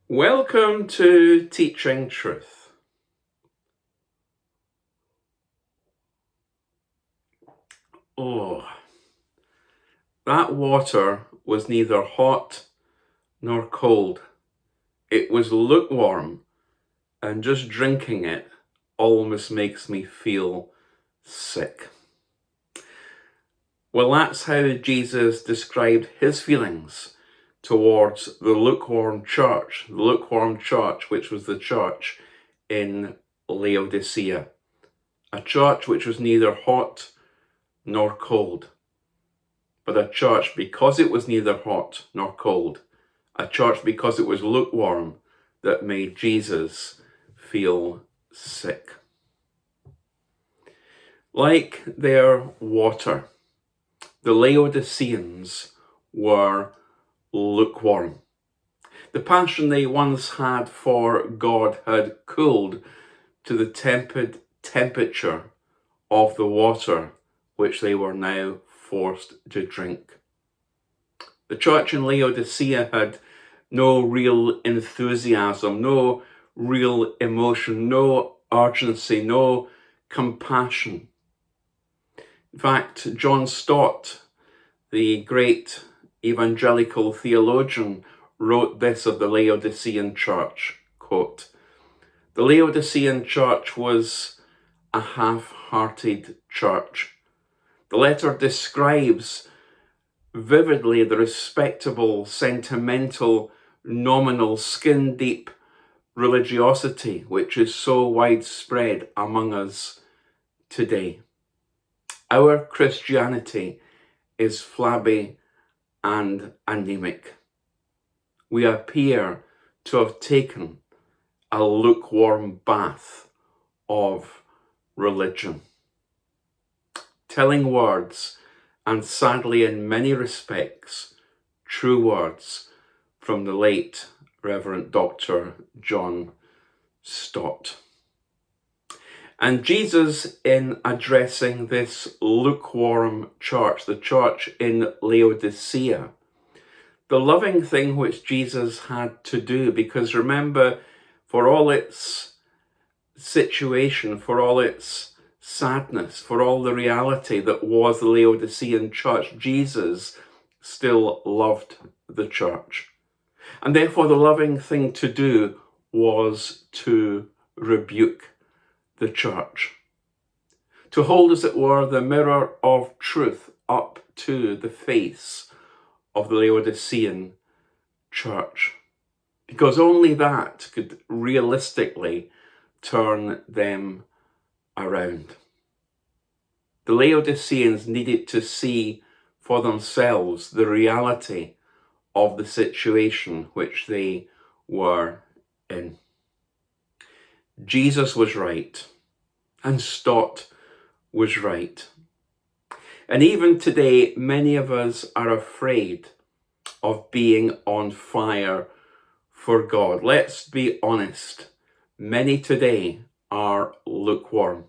Welcome to Teaching Truth. Oh, that water was neither hot nor cold. It was lukewarm, and just drinking it almost makes me feel sick. Well, that's how Jesus described his feelings towards the lukewarm church, which was the church in Laodicea, a church which was neither hot nor cold, but a church because it was neither hot nor cold, a church because it was lukewarm, that made Jesus feel sick. Like their water, the Laodiceans were lukewarm. The passion they once had for God had cooled to the tepid temperature of the water which they were now forced to drink. The church in Laodicea had no real enthusiasm, no real emotion, no urgency, no compassion. In fact, John Stott, the great evangelical theologian, wrote this of the Laodicean church, quote, "The Laodicean church was a half-hearted church." The letter describes vividly the respectable, sentimental, nominal, skin-deep religiosity which is so widespread among us today. Our Christianity is flabby and anemic. We appear to have taken a lukewarm bath of religion. Telling words, and sadly in many respects, true words from the late Reverend Dr. John Stott. And Jesus, in addressing this lukewarm church, the church in Laodicea, the loving thing which Jesus had to do, because remember, for all its situation, for all its sadness, for all the reality that was the Laodicean church, Jesus still loved the church. And therefore the loving thing to do was to rebuke the church, to hold, as it were, the mirror of truth up to the face of the Laodicean church, because only that could realistically turn them around. The Laodiceans needed to see for themselves the reality of the situation which they were in. Jesus was right, and Stott was right. And even today, many of us are afraid of being on fire for God. Let's be honest. Many today are lukewarm.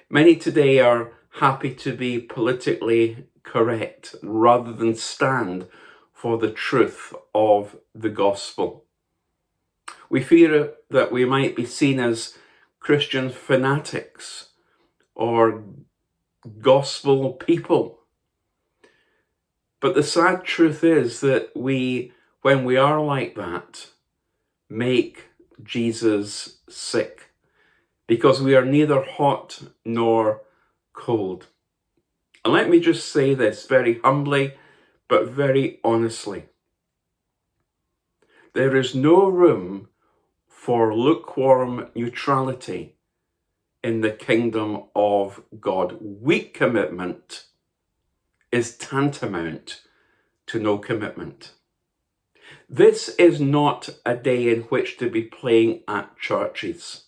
Many today are happy to be politically correct rather than stand for the truth of the gospel. We fear that we might be seen as Christian fanatics or gospel people. But the sad truth is that we, when we are like that, make Jesus sick, because we are neither hot nor cold. And let me just say this very humbly, but very honestly. There is no room for lukewarm neutrality in the kingdom of God. Weak commitment is tantamount to no commitment. This is not a day in which to be playing at churches.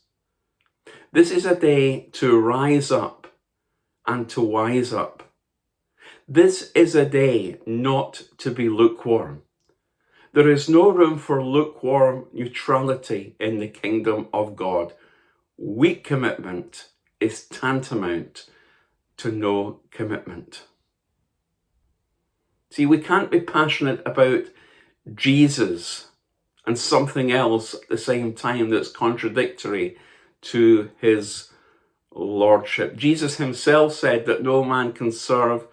This is a day to rise up and to wise up. This is a day not to be lukewarm. There is no room for lukewarm neutrality in the kingdom of God. Weak commitment is tantamount to no commitment. See, we can't be passionate about Jesus and something else at the same time that's contradictory to his lordship. Jesus himself said that no man can serve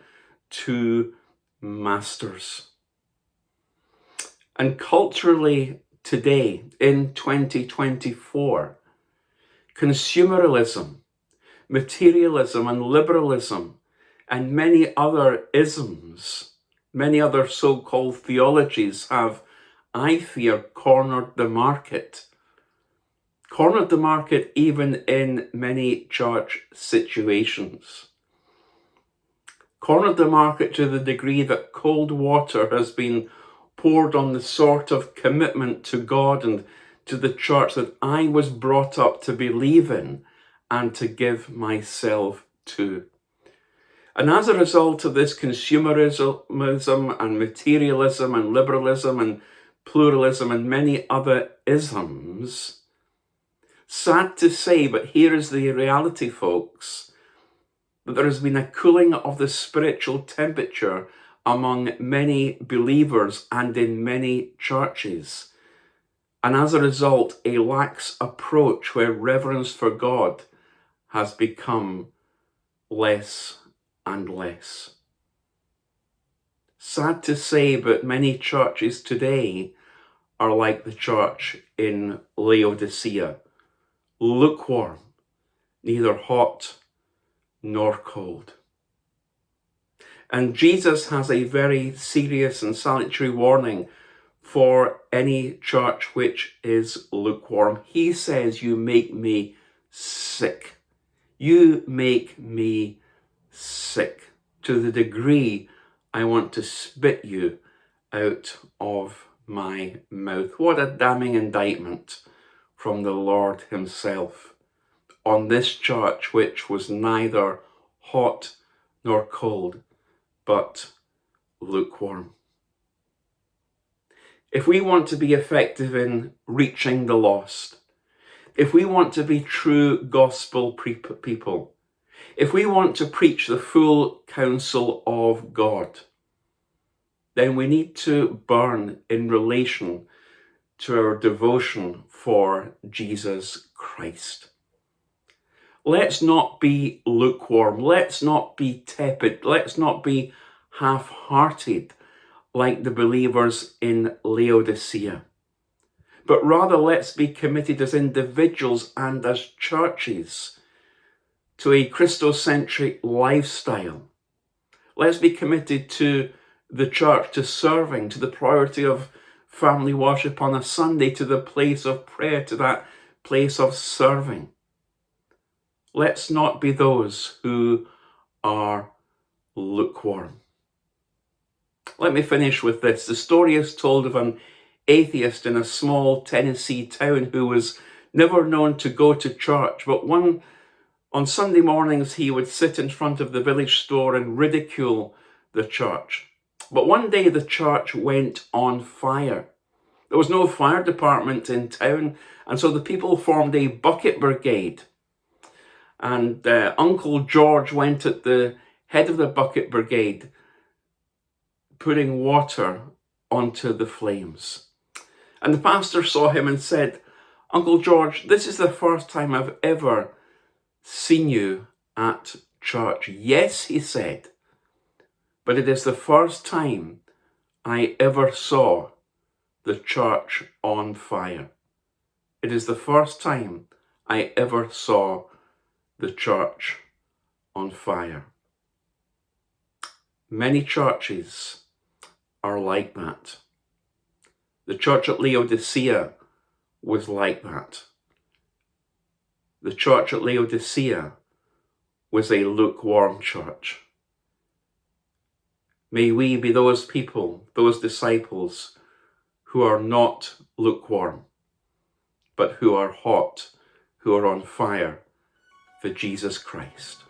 two masters. And culturally today, in 2024, consumerism, materialism and liberalism and many other isms, many other so-called theologies have, I fear, cornered the market even in many church situations. Cornered the market to the degree that cold water has been poured on the sort of commitment to God and to the church that I was brought up to believe in and to give myself to. And as a result of this consumerism and materialism and liberalism and pluralism and many other isms, sad to say, but here is the reality, folks, that there has been a cooling of the spiritual temperature among many believers and in many churches. And as a result, a lax approach where reverence for God has become less and less. Sad to say, but many churches today are like the church in Laodicea, lukewarm, neither hot nor cold. And Jesus has a very serious and salutary warning for any church which is lukewarm. He says, you make me sick. You make me sick to the degree I want to spit you out of my mouth. What a damning indictment from the Lord himself on this church, which was neither hot nor cold, but lukewarm. If we want to be effective in reaching the lost, if we want to be true gospel people, if we want to preach the full counsel of God, then we need to burn in relation to our devotion for Jesus Christ. Let's not be lukewarm. Let's not be tepid. Let's not be half-hearted like the believers in Laodicea. But rather, let's be committed as individuals and as churches to a Christocentric lifestyle. Let's be committed to the church, to serving, to the priority of family worship on a Sunday, to the place of prayer, to that place of serving. Let's not be those who are lukewarm. Let me finish with this. The story is told of an atheist in a small Tennessee town who was never known to go to church, but on Sunday mornings he would sit in front of the village store and ridicule the church. But one day the church went on fire. There was no fire department in town, and so the people formed a bucket brigade. And Uncle George went at the head of the bucket brigade, putting water onto the flames. And the pastor saw him and said, Uncle George, this is the first time I've ever seen you at church. Yes, he said, but it is the first time I ever saw the church on fire. It is the first time I ever saw the church on fire. Many churches are like that. The church at Laodicea was like that. The church at Laodicea was a lukewarm church. May we be those people, those disciples who are not lukewarm, but who are hot, who are on fire for Jesus Christ.